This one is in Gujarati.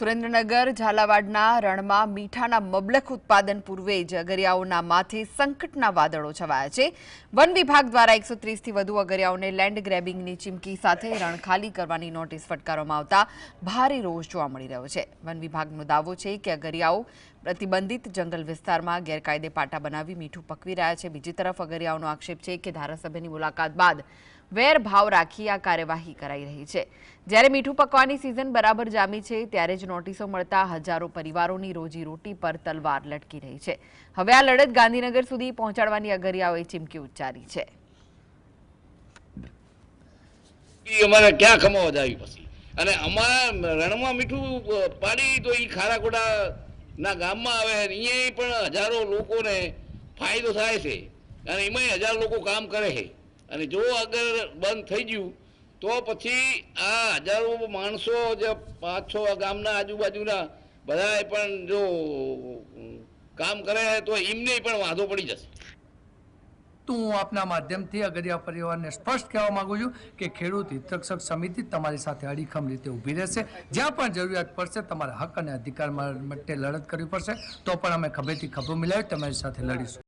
સુરેન્દ્રનગર ઝાલાવાડના રણમાં મીઠાના મબલખ ઉત્પાદન પૂર્વે જ અગરિયાઓના માથે સંકટના વાદળો છવાયા છે। વન વિભાગ દ્વારા 130 થી વધુ અગરિયાઓને લેન્ડ ગ્રેબિંગની ચીમકી સાથે રણ ખાલી કરવાની નોટિસ ફટકારવામાં આવતા ભારે રોષ જોવા મળી રહ્યો છે। વન વિભાગનો દાવો છે કે અગરિયાઓ પ્રતિબંધિત જંગલ વિસ્તારમાં ગેરકાયદે પાટા બનાવી મીઠું પકવી રહ્યા છે। બીજી તરફ અગરિયાઓનો આક્ષેપ છે કે ધારાસભ્યની મુલાકાત બાદ વેર ભાવ રાખી આ કાર્યવાહી કરાઈ રહી છે। જ્યારે મીઠું પકવાની સિઝન બરાબર જામી છે ત્યારે જ નોટિસો મળતા હજારો પરિવારોની રોજીરોટી પર તલવાર લટકી રહી છે। હવે આ લડત ગાંધીનગર સુધી પહોંચાડવાની અગરિયાઓએ ચીમકી ઉચ્ચારી છે। અમારે ક્યાં ખમાવા જાવી પછી અને અમારા રણમાં મીઠું પાડી તો એ ખારાકોડા ના ગામમાં આવે અહીંયા પણ હજારો લોકોને ફાયદો થાય છે અને એમાં હજારો લોકો કામ કરે છે અને જો અગર બંધ થઈ ગયું તો પછી આ હજારો માણસો જે 5-6 ગામના આજુબાજુના બધાએ પણ જો કામ કરે તો એમને પણ વાંધો પડી જશે। તો હું આપના માધ્યમથી અગરિયા પરિવારને સ્પષ્ટ કહેવા માંગુ છું કે ખેડૂત હિતરક્ષક સમિતિ તમારી સાથે અડીખમ રીતે ઊભી રહેશે। જ્યાં પણ જરૂરિયાત પડશે તમારા હક અને અધિકાર માટે લડત કરવી પડશે તો પણ અમે ખભેથી ખભો મિલાવી તમારી સાથે લડીશું।